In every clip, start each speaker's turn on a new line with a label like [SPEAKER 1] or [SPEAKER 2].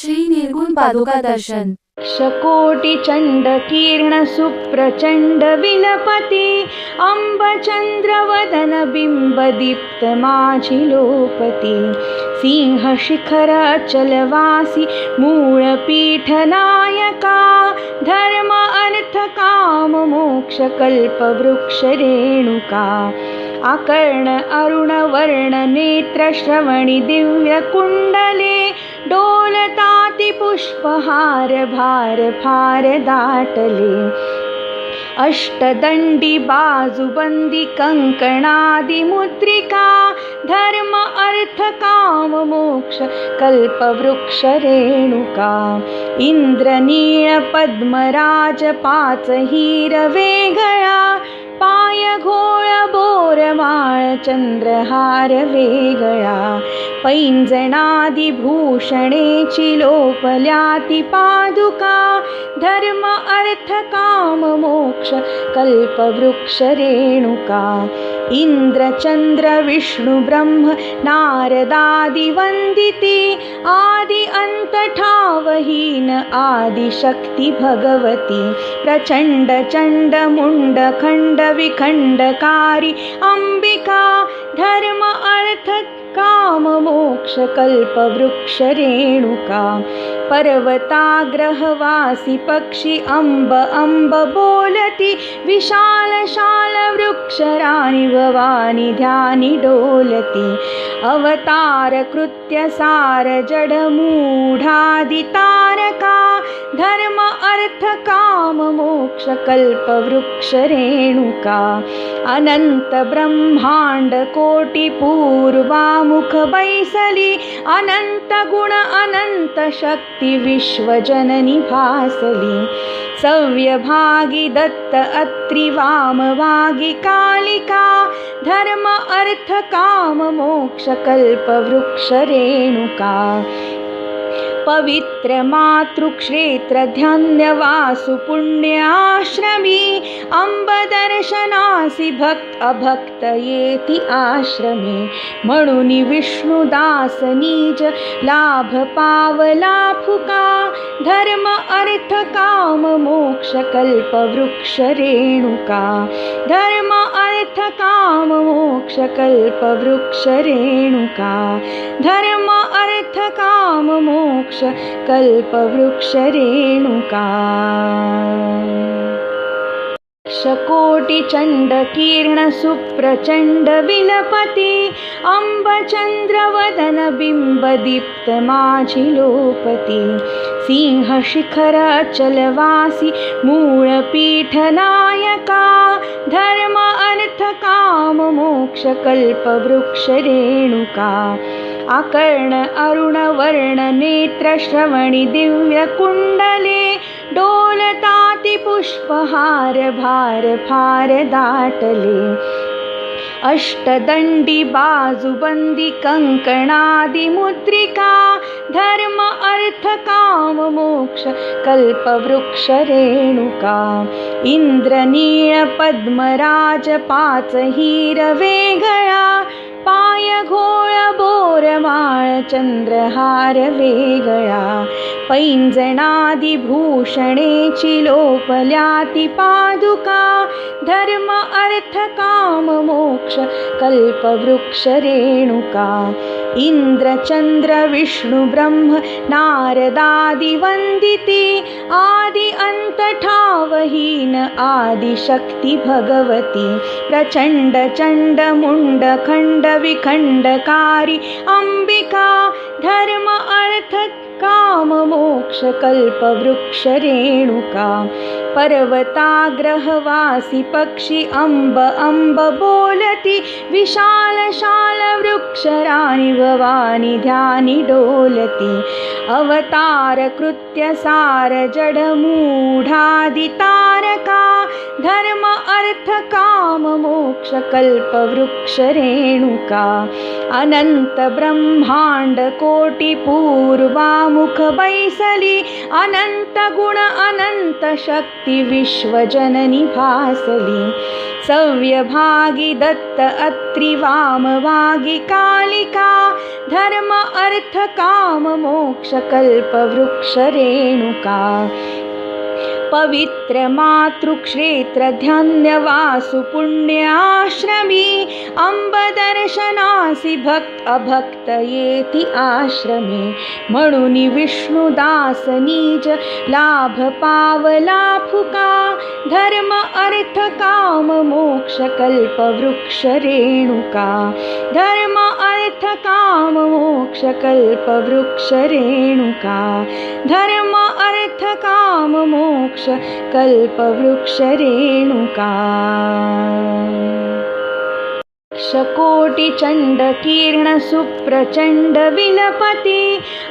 [SPEAKER 1] श्री निर्गुण पादुका दर्शन।
[SPEAKER 2] शकोटिचण्डकीर्ण सुप्रचण्ड विलपति अम्बचन्द्रवदन बिम्बदीप्तमाझिलोपति सिंहशिखर अचलवासी मूलपीठनायका धर्म अर्थ काम मोक्ष कल्पवृक्ष रेणुका आकर्ण अरुण वर्ण नेत्र श्रवणि दिव्य कुण्डले डोलताति पुष्पहार भार फार दाटले अष्टदंडी बाजुबंदी कंकणादि मुद्रिका धर्म अर्थ काम मोक्ष कल्पवृक्ष रेणुका इंद्रनीळ पद्मराज पाच हिरवे गळा पाय घोळ बोरमाळ चंद्रहार वेगळा पैंजणादि भूषणेची लोपल्याति पादुका धर्म अर्थ काम मोक्ष कल्पवृक्ष रेणुका इंद्र चंद्र विष्णु ब्रह्म नारदादि वंदिती आदि अंत ठावहीन आदि शक्ति भगवती प्रचंड चंड मुंड खंड विखंडकारी अंबिका धर्म अर्थ काम मोक्ष कल्पवृक्ष रेणुका पर्वताग्रहवासी पक्षी अंब अंब बोलती विशाल शाल वृक्षराणि भवानी ध्यानी डोलती अवतार कृत्य सार जड मूढादि तारका धर्म अर्थ काम मोक्ष कल्पवृक्ष रेणुका अनंत ब्रह्मांड कोटि पूर्वामुख बैसली अनंत गुण अनंत शक्ति विश्वजननी भासली सव्यभागी दत्त अत्रि वामभागी कालिका धर्म अर्थ काम मोक्ष कल्पवृक्ष रेणुका पवित्र मातृक्षेत्र ध्यानवासु पुण्याश्रमी अंब दर्शनासी भक्त अभक्त येति आश्रमे म्हणून विष्णुदास नीज लाभ पावला फुका धर्म अर्थ काम मोक्ष कल्पवृक्ष रेणुका धर्म अर्थ काम मोक्ष कल्पवृक्ष रेणुका धर्म अर्थ काम मोक्ष कल्पवृक्ष रेणुका शकोटिचण्डकीर्ण सुप्रचण्ड विलपति अम्बचन्द्रवदन बिम्बदीप्तमाझिलोपति सिंहशिखर अचलवासी मूलपीठनायका धर्म अर्थ काम मोक्ष कल्पवृक्ष रेणुका आकर्ण अरुण वर्ण नेत्र श्रवणि दिव्य कुण्डले डोलताति पुष्पहार भार फार दाटले अष्टदंडी बाजुबंदी कंकणादि मुद्रिका धर्म अर्थ काम मोक्ष कल्पवृक्ष रेणुका इंद्रनीळ पद्मराज पाच हिरवे गळा पाय घोळ बोरमाळ चंद्रहार वेगळा पैंजणादि भूषणेची लोपल्याति पादुका धर्म अर्थ काम मोक्ष कल्पवृक्ष रेणुका इंद्र चंद्र विष्णु ब्रह्म नारदादि वंदिती आदि अंत ठावहीन आदि शक्ति भगवती प्रचंड चंड मुंड खंड विखंडकारी अंबिका धर्म अर्थ काम मोक्ष कल्पवृक्ष रेणुका पर्वताग्रहवासी पक्षी अंब अंब बोलती विशाल शाल वृक्षराणि भवानी ध्यानी डोलती अवतार कृत्य सार जड मूढादि तारका धर्म अर्थ काम मोक्ष कल्पवृक्ष रेणुका अनंत ब्रह्मांड कोटि पूर्वामुख बैसली अनंत गुण अनंत शक्ति शक्ती विश्वजननी भासली सव्यभागी दत्त अत्रि वामभागी कालिका धर्म अर्थ काम मोक्ष कल्प वृक्ष रेणुका पवित्र मातृक्षेत्र ध्यानवासु पुण्याश्रमी अंब दर्शनासी भक्त अभक्त येती आश्रमी म्हणून विष्णुदास निज लाभ पावला फुका धर्म अर्थ काम मोक्ष कल्प वृक्ष रेणुका धर्म अर्थ काम मोक्ष कल्प वृक्ष रेणुका धर्म अर्थ काम मोक्ष कल्प वृक्ष रेणुका कोटि चंड किरण सुप्रचंड विलपति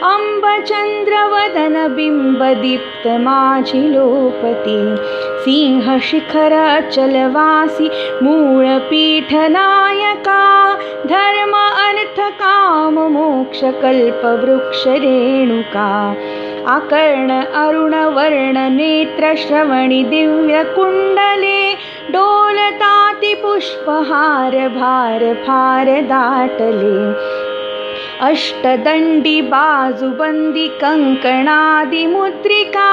[SPEAKER 2] अंब चंद्र वदन बिंब दीप्त माझी लोपति सिंह शिखर अचलवासी मूळ पीठ नायका धर्म अर्थ काम मोक्ष कल्प वृक्ष रेणुका आकर्ण अरुण वर्ण नेत्र श्रवणी दिव्य कुंडले डोलताति पुष्पहार भार फार दाटले अष्टदंडी बाजूबंदी कंकणादि मुद्रिका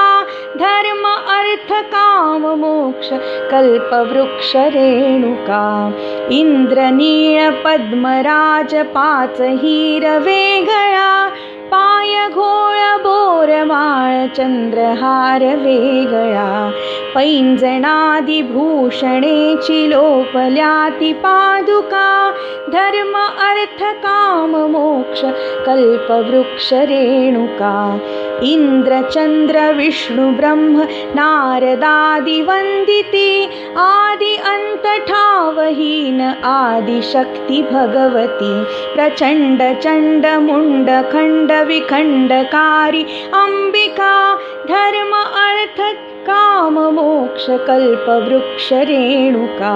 [SPEAKER 2] धर्म अर्थ काम मोक्ष कल्प वृक्ष रेणुका इंद्रनीळ पद्मराज पाच हिर वेगळा पाय घोळ बोरमाळ चंद्रहार वेगळा पैंजणादि भूषणेची लोपल्याती पादुका धर्म अर्थ काम मोक्ष कल्प वृक्ष रेणुका इंद्र चंद्र विष्णु ब्रह्म नारदादि वंदिती आदि अंत ठावहीन आदि शक्ती भगवती प्रचंड चंड मुंड खंड विखंडकारी अंबिका धर्म अर्थ काम मोक्ष कल्प वृक्ष रेणुका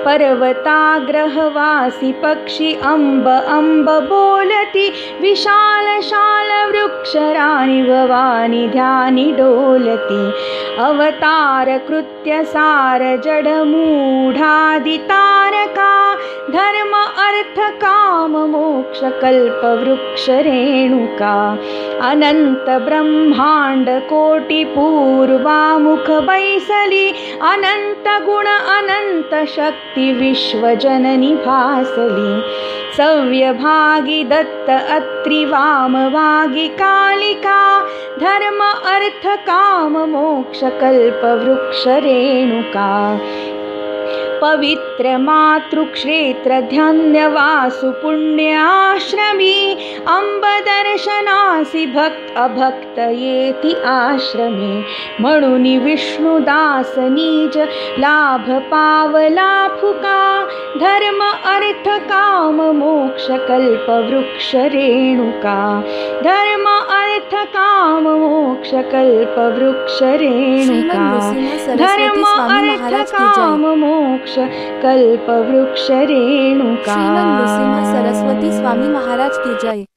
[SPEAKER 2] पर्वताग्रहवासी पक्षी अंब अंब बोलती विशाल शाल वृक्षराणी भवानी ध्यानी डोलती अवतार कृत्य सार जड मूढादि तारका धर्म अर्थ काम मोक्ष कल्प वृक्ष रेणुका अनंत ब्रह्मांड कोटि पूर्वामुख बैसली अनंत गुण अनंत शक्ती विश्वजननी भासली सव्यभागी दत्त अत्रि वामभागी कालिका धर्म अर्थ काम मोक्ष कल्प वृक्ष रेणुका पवित्र मातृक्षेत्र ध्यानवासु पुण्याश्रमी अंब दर्शनासी भक्त अभक्त येती आश्रमी म्हणून विष्णुदास निज लाभ पावला फुका धर्म अर्थ काम मोक्ष कल्प वृक्ष रेणुका धर्म अर्थ काम मोक्ष कल्प वृक्ष रेणुका धर्म अर्थ काम मोक्ष कल्प वृक्ष रेणुका
[SPEAKER 1] श्रीमन नृसिंह सरस्वती स्वामी महाराज की जय।